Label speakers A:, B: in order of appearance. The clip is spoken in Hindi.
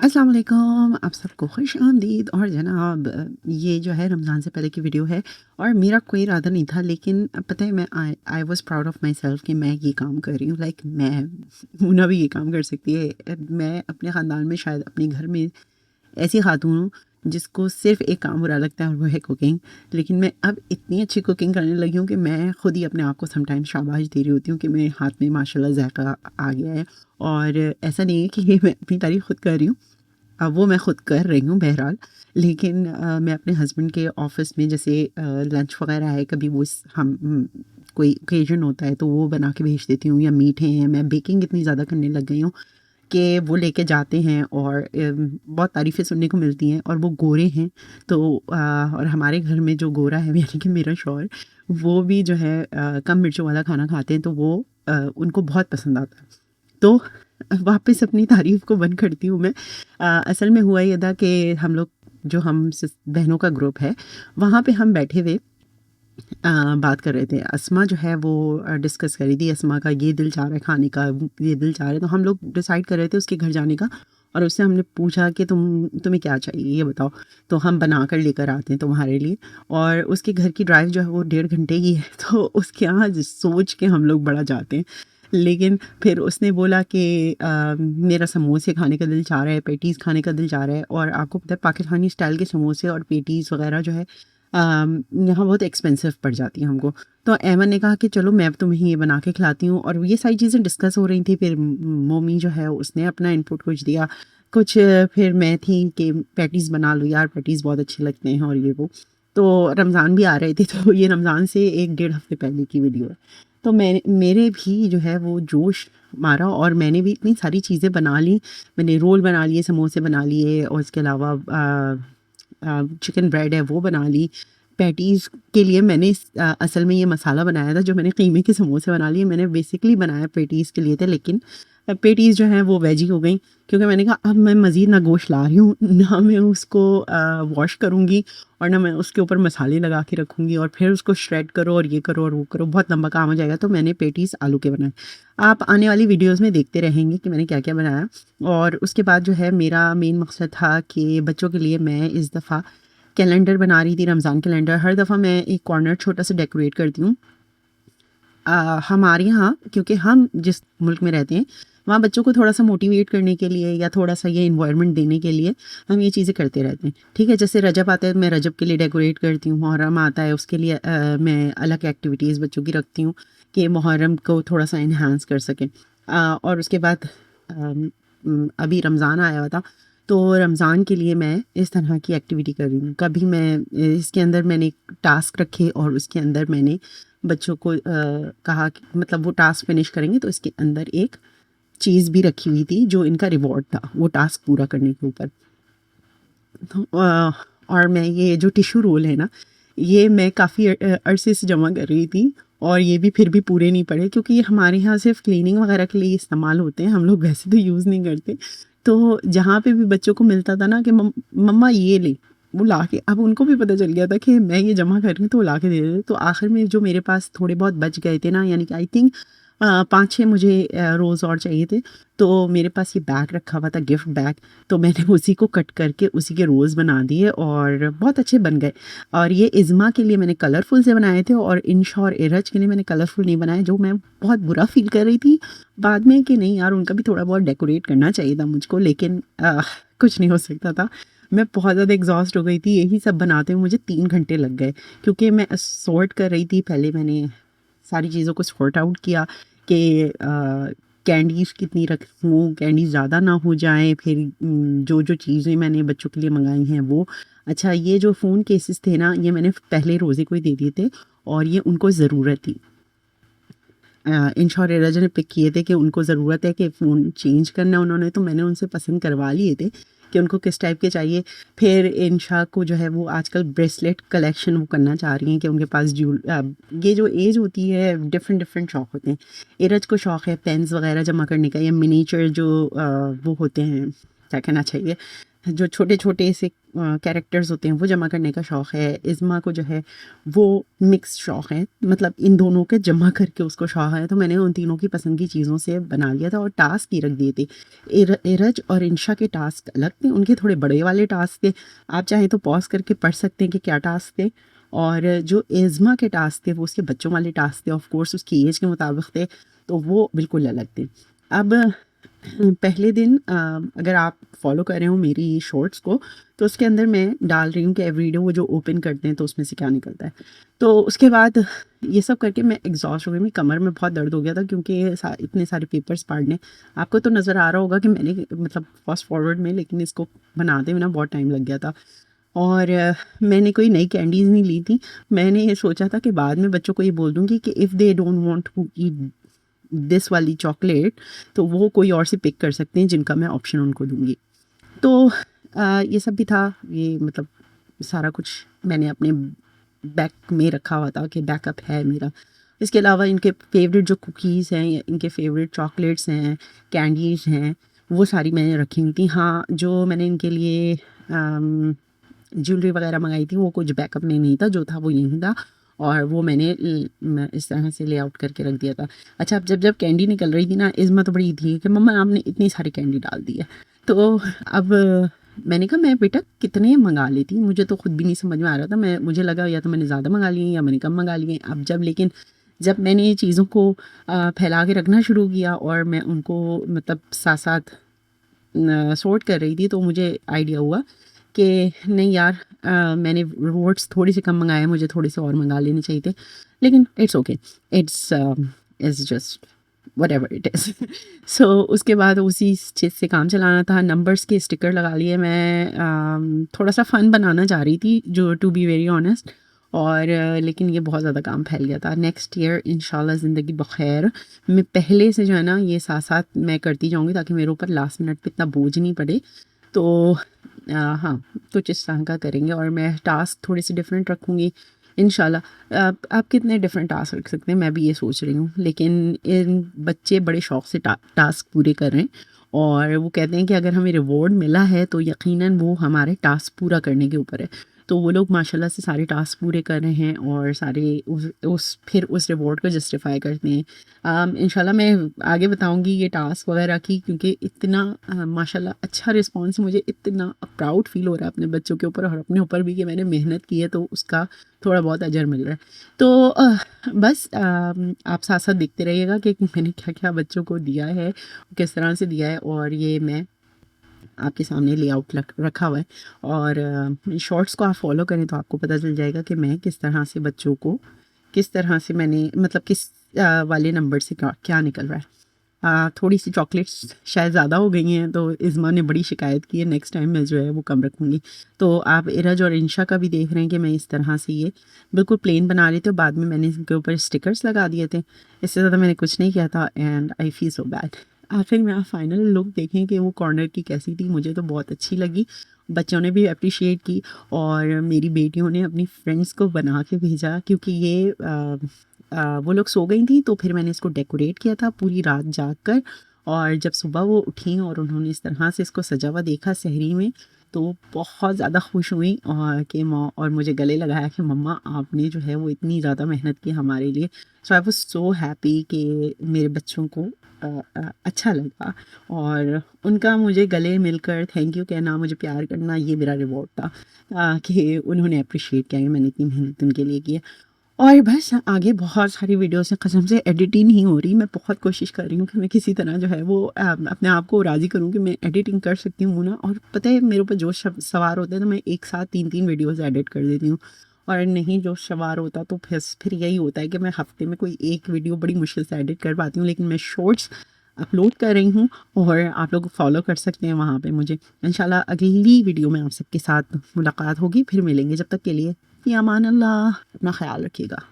A: अस्सलाम वालेकुम, आप सबको खुश आमदीद। और जनाब ये जो है रमज़ान से पहले की वीडियो है और मेरा कोई इरादा नहीं था, लेकिन पता है मैं I was proud of my self कि मैं ये काम कर रही हूँ। लाइक मैं मुन्ना भी ये काम कर सकती है। मैं अपने ख़ानदान में शायद अपने घर में ऐसी खातून हूँ जिसको सिर्फ़ एक काम बुरा लगता है और वो है कुकिंग। लेकिन मैं अब इतनी अच्छी कुकिंग करने लगी हूँ कि मैं खुद ही अपने आप को समटाइम्स शाबाश दे रही होती हूँ कि मेरे हाथ में माशाल्लाह ज़ायक़ा आ गया है। और ऐसा नहीं है कि ये मैं अपनी तारीफ़ खुद कर रही हूँ, वो मैं ख़ुद कर रही हूँ बहरहाल। लेकिन मैं अपने हस्बैंड के ऑफ़िस में जैसे लंच वग़ैरह है, कभी वो कोई ओकेज़न होता है तो वो बना के भेज देती हूँ, या मीठे हैं। मैं बेकिंग इतनी ज़्यादा करने लग गई हूँ कि वो लेके जाते हैं और बहुत तारीफ़ें सुनने को मिलती हैं। और वो गोरे हैं तो और हमारे घर में जो गोरा है यानी कि मेरा शौहर, वो भी जो है कम मिर्चों वाला खाना खाते हैं, तो वो उनको बहुत पसंद आता है। तो वापस अपनी तारीफ़ को बंद करती हूँ मैं। असल में हुआ ये था कि हम लोग जो हम बहनों का ग्रुप है, वहाँ पे हम बैठे हुए बात कर रहे थे। अस्मा जो है वो डिस्कस कर रही थी, अस्मा का ये दिल चाह रहा है खाने का, ये दिल चाह रहा है। तो हम लोग डिसाइड कर रहे थे उसके घर जाने का, और उससे हमने पूछा कि तुम्हें क्या चाहिए ये बताओ, तो हम बना कर लेकर आते हैं तुम्हारे लिए। और उसके घर की ड्राइव जो है वो 1.5 घंटे की है, तो उसके यहाँ सोच के हम लोग बड़ा जाते हैं। लेकिन फिर उसने बोला कि मेरा समोसे खाने का दिल चाह रहा है, पेटीज़ खाने का दिल चाह रहा है। और आपको पता है पाकिस्तानी स्टाइल के समोसे और पेटीज़ वगैरह जो है यहाँ बहुत एक्सपेंसिव पड़ जाती है हमको। तो ऐमन ने कहा कि चलो मैं तुम्हें ये बना के खिलाती हूँ, और ये सारी चीज़ें डिस्कस हो रही थी। फिर मोमी जो है उसने अपना इनपुट कुछ दिया, कुछ फिर मैं थी कि पैटीज़ बना लो यार, पैटीज़ बहुत अच्छे लगते हैं और ये वो। तो रमज़ान भी आ रहे थे, तो ये रमज़ान से 1 डेढ़ हफ्ते पहले की वीडियो है। तो मेरे भी जो है वो जोश मारा, और मैंने भी इतनी सारी चीज़ें बना ली। मैंने रोल बना लिए, समोसे बना लिए, और इसके अलावा चिकन ब्रेड है वो बना ली। पैटीज़ के लिए मैंने असल में ये मसाला बनाया था, जो मैंने कीमे के समोसे बना लिए। मैंने बेसिकली बनाया पैटीज़ के लिए थे, लेकिन पैटीज़ जो हैं वो वेजी हो गई, क्योंकि मैंने कहा अब मैं मज़ीद ना गोश्त ला रही हूँ, ना मैं उसको वॉश करूँगी, और ना मैं उसके ऊपर मसाले लगा के रखूँगी और फिर उसको श्रेड करो और ये करो और वो करो, बहुत लंबा काम हो जाएगा। तो मैंने पैटीज़ आलू के बनाए। आप आने वाली वीडियोज़ में देखते रहेंगे कि मैंने क्या-क्या बनाया। और उसके बाद जो है मेरा मेन मकसद था कि बच्चों के लिए मैं इस दफ़ा कैलेंडर बना रही थी, रमज़ान कैलेंडर। हर दफ़ा मैं एक कॉर्नर छोटा सा डेकोरेट करती हूँ। हमारे यहाँ, क्योंकि हम जिस मुल्क में रहते हैं वहाँ बच्चों को थोड़ा सा मोटिवेट करने के लिए या थोड़ा सा ये इन्वायरमेंट देने के लिए हम ये चीज़ें करते रहते हैं। ठीक है, जैसे रजब आता है, मैं रजब के लिए डेकोरेट करती हूँ। मुहर्रम आता है, उसके लिए मैं अलग एक्टिविटीज़ बच्चों की रखती हूँ कि मुहर्रम को थोड़ा सा इन्हांस कर सकें। और उसके बाद अभी रमज़ान आया हुआ था, तो रमज़ान के लिए मैं इस तरह की एक्टिविटी कर रही हूँ। कभी मैं इसके अंदर मैंने टास्क रखे, और उसके अंदर मैंने बच्चों को कहा कि मतलब वो टास्क फिनिश करेंगे तो इसके अंदर एक चीज़ भी रखी हुई थी जो इनका रिवॉर्ड था वो टास्क पूरा करने के ऊपर। तो और मैं ये जो टिश्यू रोल है ना, ये मैं काफ़ी अरसे से जमा कर रही थी, और ये भी फिर भी पूरे नहीं पड़े, क्योंकि ये हमारे यहाँ सिर्फ क्लीनिंग वगैरह के लिए इस्तेमाल होते हैं, हम लोग वैसे तो यूज़ नहीं करते। तो जहाँ पे भी बच्चों को मिलता था ना कि मम्मा ये ले, वो ला के, अब उनको भी पता चल गया था कि मैं ये जमा कर रही हूँ, तो वो ला के दे देते। तो आखिर में जो मेरे पास थोड़े बहुत बच गए थे ना, यानी कि आई थिंक 5-6 मुझे रोज़ और चाहिए थे, तो मेरे पास ये बैग रखा हुआ था, गिफ्ट बैग। तो मैंने उसी को कट करके उसी के रोज़ बना दिए, और बहुत अच्छे बन गए। और ये इज़्मा के लिए मैंने कलरफुल से बनाए थे, और इंशा और इरज के लिए मैंने कलरफुल नहीं बनाए, जो मैं बहुत बुरा फ़ील कर रही थी बाद में कि नहीं यार, उनका भी थोड़ा बहुत डेकोरेट करना चाहिए था मुझको, लेकिन कुछ नहीं हो सकता था। मैं बहुत ज़्यादा एग्ज़ॉस्ट हो गई थी, यही सब बनाते हुए मुझे 3 घंटे लग गए, क्योंकि मैं सॉर्ट कर रही थी। पहले मैंने सारी चीज़ों को सॉर्ट आउट किया कि कैंडीज़ कितनी रखूँ, कैंडीज़ ज़्यादा ना हो जाएँ। फिर जो चीज़ें मैंने बच्चों के लिए मंगाई हैं वो। अच्छा, ये जो फ़ोन केसेस थे ना, ये मैंने पहले रोज़े को ही दे दिए थे, और ये उनको ज़रूरत थी। इंशा और इरज ने पिक किए थे कि उनको ज़रूरत है कि फ़ोन चेंज करना है उन्होंने, तो मैंने उनसे पसंद करवा लिए थे कि उनको किस टाइप के चाहिए। फिर इंशा को जो है वो आजकल ब्रेसलेट कलेक्शन वो करना चाह रही हैं कि उनके पास ये जो एज होती है, डिफरेंट डिफरेंट शौक़ होते हैं। इरज को शौक़ है पेन्स वगैरह जमा करने का, या मिनीचर जो वो होते हैं, क्या कहना चाहिए, जो छोटे-छोटे से कैरेक्टर्स होते हैं वो जमा करने का शौक़ है। इज़्मा को जो है वो मिक्स शौक़ है, मतलब इन दोनों के जमा करके उसको शौक़ है। तो मैंने उन तीनों की पसंद की चीज़ों से बना लिया था और टास्क ही रख दिए थे। इरज और इंशा के टास्क अलग थे, उनके थोड़े बड़े वाले टास्क थे। आप चाहें तो पॉज़ करके पढ़ सकते हैं कि क्या टास्क थे। और जो इज़्मा के टास्क थे वो उसके बच्चों वाले टास्क थे, ऑफ़ कोर्स उसकी एज के मुताबिक थे, तो वो बिल्कुल अलग थे। अब पहले दिन अगर आप फॉलो कर रहे हो मेरी शॉर्ट्स को, तो उसके अंदर मैं डाल रही हूँ कि एवरीडे वो जो ओपन करते हैं तो उसमें से क्या निकलता है। तो उसके बाद ये सब करके मैं एग्जॉस्ट हो गई, मेरी कमर में बहुत दर्द हो गया था क्योंकि इतने सारे पेपर्स पढ़ने। आपको तो नज़र आ रहा होगा कि मैंने मतलब फास्ट फॉरवर्ड में, लेकिन इसको बनाते हुए ना बहुत टाइम लग गया था। और मैंने कोई नई कैंडीज़ नहीं ली थी। मैंने ये सोचा था कि बाद में बच्चों को ये बोल दूँगी कि if they don't want to eat this वाली चॉकलेट, तो वो कोई और से पिक कर सकते हैं जिनका मैं ऑप्शन उनको दूँगी। तो ये सब भी था, ये मतलब सारा कुछ मैंने अपने बैग में रखा हुआ था कि बैकअप है मेरा। इसके अलावा इनके फेवरेट जो कुकीज़ हैं या इनके फेवरेट चॉकलेट्स हैं, कैंडीज़ हैं, वो सारी मैंने रखी हुई थी। हाँ, जो मैंने इनके लिए ज्वेलरी वगैरह मंगाई थी वो कुछ बैकअप में नहीं था, जो था वो यहीं था और वो मैं इस तरह से लेआउट करके रख दिया था। अच्छा, अब जब कैंडी निकल रही थी ना, इज़्मा तो बड़ी थी कि मम्मा आपने इतनी सारी कैंडी डाल दी है। तो अब मैंने कहा मैं बेटा कितने मंगा लेती, मुझे तो खुद भी नहीं समझ में आ रहा था। मुझे लगा या तो मैंने ज़्यादा मंगा लिए या मैंने कम मंगा लिए। अब जब मैंने ये चीज़ों को फैला के रखना शुरू किया और मैं उनको मतलब साथ साथ सॉर्ट कर रही थी, तो मुझे आइडिया हुआ कि नहीं यार, मैंने रिवॉर्ड्स थोड़ी सी कम मंगाए, मुझे थोड़े से और मंगा लेने चाहिए थे। लेकिन it's okay, it's just whatever it is. So उसके बाद उसी चीज़ से काम चलाना था। नंबर्स के स्टिकर लगा लिए मैं। थोड़ा सा फ़न बनाना चाह रही थी, जो टू बी वेरी ऑनेस्ट, और लेकिन ये बहुत ज़्यादा काम फैल गया था। नेक्स्ट ईयर इंशाल्लाह ज़िंदगी बखैर मैं पहले से जो है ना ये साथ साथ मैं करती जाऊँगी, ताकि मेरे ऊपर लास्ट मिनट पे इतना बोझ नहीं पड़े। तो हाँ, कुछ इस तरह का करेंगे और मैं टास्क थोड़े से डिफरेंट रखूँगी इंशाल्लाह। आप कितने डिफरेंट टास्क रख सकते हैं, मैं भी ये सोच रही हूँ। लेकिन इन बच्चे बड़े शौक़ से टास्क पूरे कर रहे हैं और वो कहते हैं कि अगर हमें रिवॉर्ड मिला है तो यकीनन वो हमारे टास्क पूरा करने के ऊपर है। तो वो लोग माशाल्लाह से सारे टास्क पूरे कर रहे हैं और सारे फिर उस रिवॉर्ड को जस्टिफाई करते हैं। इंशाल्लाह मैं आगे बताऊंगी ये टास्क वगैरह की, क्योंकि इतना माशाल्लाह अच्छा रिस्पांस, मुझे इतना प्राउड फील हो रहा है अपने बच्चों के ऊपर और अपने ऊपर भी कि मैंने मेहनत की है तो उसका थोड़ा बहुत अजर मिल रहा है। तो बस आप साथ साथ देखते रहिएगा कि मैंने क्या क्या बच्चों को दिया है, किस तरह से दिया है, और ये मैं आपके सामने लेआउट रखा हुआ है। और शॉर्ट्स को आप फॉलो करें तो आपको पता चल जाएगा कि मैं किस तरह से बच्चों को, किस तरह से मैंने मतलब किस वाले नंबर से क्या निकल रहा है। थोड़ी सी चॉकलेट्स शायद ज़्यादा हो गई हैं, तो इज़्मा ने बड़ी शिकायत की है। नेक्स्ट टाइम मैं जो है वो कम रखूँगी। तो आप इरज और इंशा का भी देख रहे हैं कि मैं इस तरह से ये बिल्कुल प्लेन बना रही थी, और बाद में मैंने इनके ऊपर स्टिकर्स लगा दिए थे। इससे ज़्यादा मैंने कुछ नहीं किया था and I feel so bad. आखिर में आप फाइनल लुक देखें कि वो कॉर्नर की कैसी थी, मुझे तो बहुत अच्छी लगी। बच्चों ने भी अप्रिशिएट की और मेरी बेटियों ने अपनी फ्रेंड्स को बना के भेजा, क्योंकि ये वो लोग सो गई थी, तो फिर मैंने इसको डेकोरेट किया था पूरी रात जाग कर। और जब सुबह वो उठी और उन्होंने इस तरह से इसको सजा हुआ देखा सहरी में, तो वो बहुत ज़्यादा खुश हुई और कि माँ, और मुझे गले लगाया कि मम्मा आपने जो है वो इतनी ज़्यादा मेहनत की हमारे लिए। सो आई वाज सो हैप्पी कि मेरे बच्चों को अच्छा लगा और उनका मुझे गले मिलकर थैंक यू कहना, मुझे प्यार करना, ये मेरा रिवॉर्ड था कि उन्होंने अप्रिशिएट किया कि मैंने इतनी मेहनत उनके लिए की है। और बस आगे बहुत सारी वीडियोस हैं, कसम से एडिट ही नहीं हो रही। मैं बहुत कोशिश कर रही हूँ कि मैं किसी तरह जो है वो अपने आप को राज़ी करूँ कि मैं एडिटिंग कर सकती हूँ ना। और पता है मेरे ऊपर जोश सवार होता है तो मैं एक साथ 3-3 वीडियोस एडिट कर देती हूँ, और नहीं जोश सवार होता तो फिर यही होता है कि मैं हफ्ते में कोई एक वीडियो बड़ी मुश्किल से एडिट कर पाती हूँ। लेकिन मैं शॉर्ट्स अपलोड कर रही हूँ और आप लोग फॉलो कर सकते हैं वहाँ पे मुझे। इंशाल्लाह अगली वीडियो में आप सबके साथ मुलाकात होगी, फिर मिलेंगे। जब तक के लिए फ़ी अमान अल्लाह, अपना ख्याल रखिएगा।